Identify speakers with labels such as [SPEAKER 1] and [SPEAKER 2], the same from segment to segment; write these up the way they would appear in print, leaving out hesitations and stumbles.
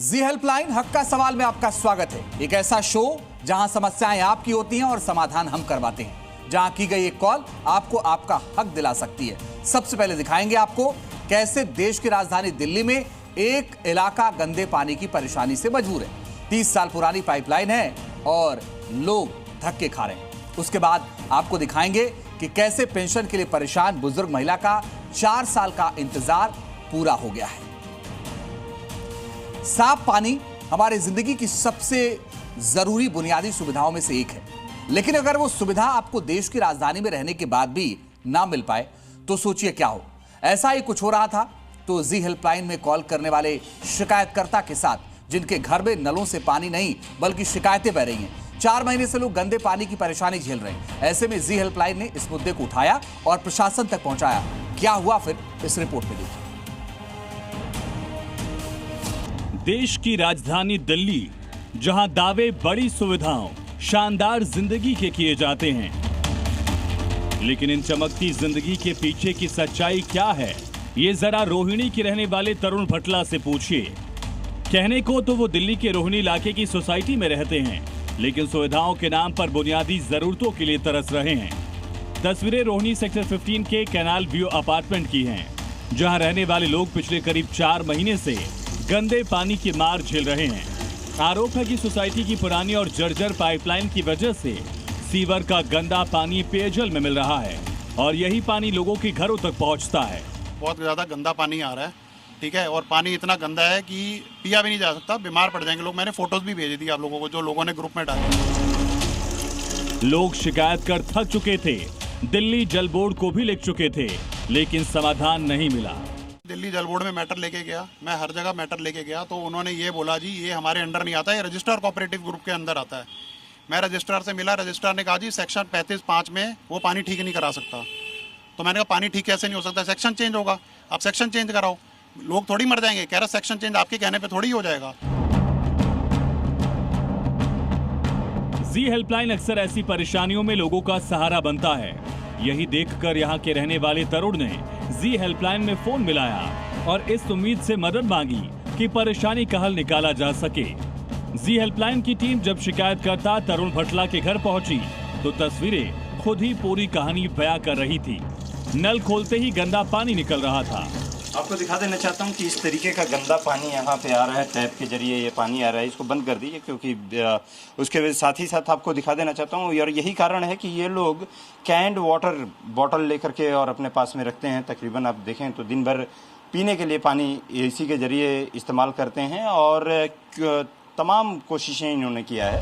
[SPEAKER 1] जी helpline हक का सवाल में आपका स्वागत है। एक ऐसा शो जहां समस्याएं आपकी होती हैं और समाधान हम करवाते हैं, जहां की गई एक कॉल आपको आपका हक दिला सकती है। सबसे पहले दिखाएंगे आपको कैसे देश की राजधानी दिल्ली में एक इलाका गंदे पानी की परेशानी से मजबूर है। 30 साल पुरानी पाइपलाइन है और लोग धक्के खा रहे हैं। उसके बाद आपको दिखाएंगे कि कैसे पेंशन के लिए परेशान बुजुर्ग महिला का 4 साल का इंतजार पूरा हो गया है। साफ पानी हमारे जिंदगी की सबसे जरूरी बुनियादी सुविधाओं में से एक है, लेकिन अगर वो सुविधा आपको देश की राजधानी में रहने के बाद भी ना मिल पाए तो सोचिए क्या हो। ऐसा ही कुछ हो रहा था तो जी हेल्पलाइन में कॉल करने वाले शिकायतकर्ता के साथ, जिनके घर में नलों से पानी नहीं बल्कि शिकायतें बह रही हैं। 4 महीने से लोग गंदे पानी की परेशानी झेल रहे हैं। ऐसे में जी हेल्पलाइन ने इस मुद्दे को उठाया और प्रशासन तक पहुंचाया। क्या हुआ फिर, इस रिपोर्ट में देखिए।
[SPEAKER 2] देश की राजधानी दिल्ली, जहां दावे बड़ी सुविधाओं, शानदार जिंदगी के किए जाते हैं, लेकिन इन चमकती जिंदगी के पीछे की सच्चाई क्या है, ये जरा रोहिणी के रहने वाले तरुण भटला से पूछिए। कहने को तो वो दिल्ली के रोहिणी इलाके की सोसाइटी में रहते हैं, लेकिन सुविधाओं के नाम पर बुनियादी जरूरतों के लिए तरस रहे हैं। तस्वीरें रोहिणी सेक्टर 15 के कैनाल व्यू अपार्टमेंट की हैं, जहां रहने वाले लोग पिछले करीब 4 महीने से गंदे पानी की मार झेल रहे हैं। आरोप है कि सोसाइटी की पुरानी और जर्जर पाइपलाइन की वजह से सीवर का गंदा पानी पेयजल में मिल रहा है और यही पानी लोगों के घरों तक पहुंचता है।
[SPEAKER 3] बहुत ज़्यादा गंदा पानी आ रहा है, ठीक है, और पानी इतना गंदा है कि पिया भी नहीं जा सकता, बीमार पड़ जाएंगे लोग। मैंने फोटोज भी भेजी थी आप लोगों को, जो लोगों ने ग्रुप में डाली।
[SPEAKER 2] लोग शिकायत कर थक चुके थे, दिल्ली जल बोर्ड को भी लिख चुके थे, लेकिन समाधान नहीं मिला।
[SPEAKER 3] दिल्ली जल बोर्ड में मैटर लेके गया, मैं हर जगह मैटर लेके गया, तो उन्होंने ये बोला जी ये हमारे अंडर नहीं आता, ये रजिस्ट्रार कोऑपरेटिव ग्रुप के अंदर आता है। मैं रजिस्ट्रार से मिला, रजिस्ट्रार ने कहा जी सेक्शन 35(5) में वो पानी ठीक नहीं करा सकता। तो मैंने कहा पानी ठीक कैसे नहीं हो सकता, सेक्शन चेंज होगा, आप सेक्शन चेंज कराओ, लोग थोड़ी मर जाएंगे। कह रहा सेक्शन चेंज आपके कहने पर थोड़ी हो जाएगा।
[SPEAKER 2] जी हेल्पलाइन अक्सर ऐसी परेशानियों में लोगों का सहारा बनता है। यही देखकर यहाँ के रहने वाले तरुण ने जी हेल्पलाइन में फोन मिलाया और इस उम्मीद से मदद मांगी कि परेशानी का हल निकाला जा सके। जी हेल्पलाइन की टीम जब शिकायतकर्ता तरुण भटला के घर पहुंची तो तस्वीरें खुद ही पूरी कहानी बयां कर रही थी। नल खोलते ही गंदा पानी निकल रहा था।
[SPEAKER 4] आपको दिखा देना चाहता हूँ कि इस तरीके का गंदा पानी यहाँ पे आ रहा है, टैप के जरिए ये पानी आ रहा है। इसको बंद कर दीजिए, क्योंकि उसके साथ ही साथ आपको दिखा देना चाहता हूँ, और यही कारण है कि ये लोग कैंड वाटर बॉटल लेकर के और अपने पास में रखते हैं। तकरीबन आप देखें तो दिन भर पीने के लिए पानी इसी के जरिए इस्तेमाल करते हैं, और तमाम कोशिशें इन्होंने किया है।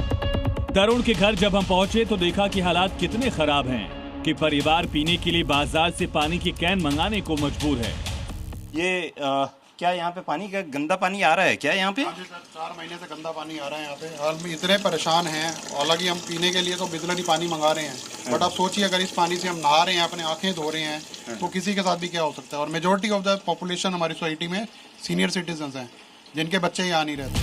[SPEAKER 2] तरुण के घर जब हम पहुंचे तो देखा कि हालात कितने खराब हैं कि परिवार पीने के लिए बाजार से पानी की कैन मंगाने को मजबूर है।
[SPEAKER 4] ये क्या यहाँ पे पानी का गंदा पानी आ रहा है क्या यहाँ पे?
[SPEAKER 3] हाँ जी सर, 4 महीने से गंदा पानी आ रहा है यहाँ पे। हाल में इतने परेशान हैं, हालांकि हम पीने के लिए तो बिजली पानी मंगा रहे हैं, बट आप सोचिए अगर इस पानी से हम नहा रहे हैं, अपने आंखें धो रहे हैं, तो किसी के साथ भी क्या हो सकता है। और मेजोरिटी ऑफ द पॉपुलेशन हमारी सोसाइटी में सीनियर सिटीजन हैं, जिनके बच्चे यहाँ नहीं रहते।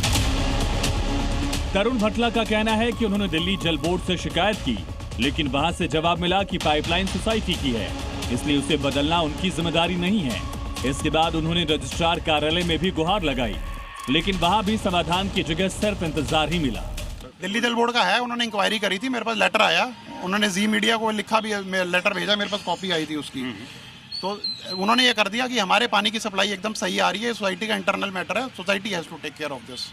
[SPEAKER 2] तरुण भटला का कहना है कि उन्होंने दिल्ली जल बोर्ड से शिकायत की, लेकिन वहां से जवाब मिला कि पाइपलाइन सोसाइटी की है, इसलिए उसे बदलना उनकी जिम्मेदारी नहीं है। इसके बाद उन्होंने रजिस्ट्रार कार्यालय में भी गुहार लगाई, लेकिन वहां भी समाधान की जगह सिर्फ इंतजार ही मिला।
[SPEAKER 3] दिल्ली जल बोर्ड का है, उन्होंने इंक्वायरी करी थी, मेरे पास लेटर आया, उन्होंने जी मीडिया को लिखा भी, लेटर भेजा, मेरे पास कॉपी आई थी उसकी। तो उन्होंने ये कर दिया कि हमारे पानी की सप्लाई एकदम सही आ रही है, सोसाइटी का इंटरनल मैटर है, society has to take care of this.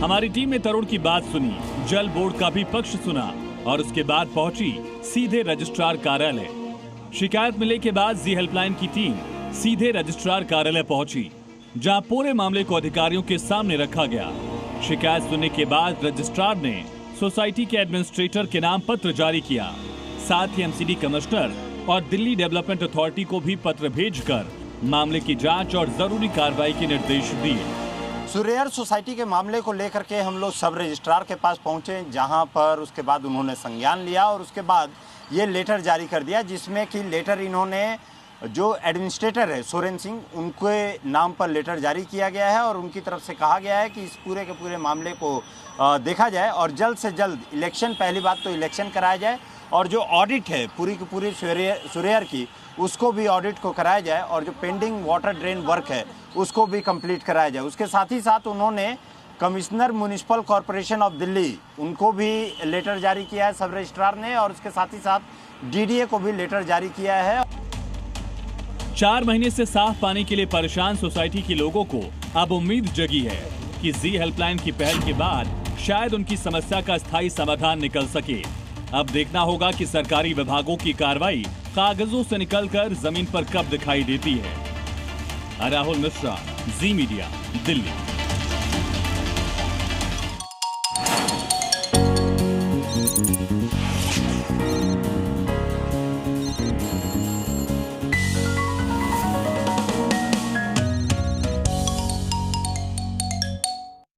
[SPEAKER 2] हमारी टीम ने तरुण की बात सुनी, जल बोर्ड का भी पक्ष सुना और उसके बाद पहुंची सीधे रजिस्ट्रार कार्यालय। शिकायत मिलने के बाद जी हेल्पलाइन की टीम सीधे रजिस्ट्रार कार्यालय पहुंची, जहां पूरे मामले को अधिकारियों के सामने रखा गया। शिकायत सुनने के बाद रजिस्ट्रार ने सोसाइटी के एडमिनिस्ट्रेटर के नाम पत्र जारी किया, साथ ही एमसीडी कमिश्नर और दिल्ली डेवलपमेंट अथॉरिटी को भी पत्र भेजकर मामले की जांच और जरूरी कार्रवाई के निर्देश दिए।
[SPEAKER 4] सुरेयर सोसाइटी के मामले को लेकर के हम लोग सब रजिस्ट्रार के पास पहुंचे, जहां पर उसके बाद उन्होंने संज्ञान लिया और उसके बाद ये लेटर जारी कर दिया, जिसमें कि लेटर इन्होंने जो एडमिनिस्ट्रेटर है सोरेन सिंह, उनके नाम पर लेटर जारी किया गया है और उनकी तरफ से कहा गया है कि इस पूरे के पूरे मामले को देखा जाए और जल्द से जल्द इलेक्शन, पहली बात तो इलेक्शन कराया जाए और जो ऑडिट है पूरी की पूरी सुरेयर की, उसको भी ऑडिट को कराया जाए और जो पेंडिंग वाटर ड्रेन वर्क है उसको भी कंप्लीट कराया जाए। उसके साथ ही साथ उन्होंने commissioner municipal corporation of Delhi, उनको भी लेटर जारी किया है सब रजिस्ट्रार ने, और उसके साथ ही साथ डीडीए को भी लेटर जारी किया है।
[SPEAKER 2] 4 महीने से साफ पानी के लिए परेशान सोसाइटी के लोगों को अब उम्मीद जगी है कि जी हेल्पलाइन की पहल के बाद शायद उनकी समस्या का स्थायी समाधान निकल सके। अब देखना होगा कि सरकारी विभागों की कार्रवाई कागजों से निकलकर जमीन पर कब दिखाई देती है। राहुल मिश्रा, जी मीडिया, दिल्ली।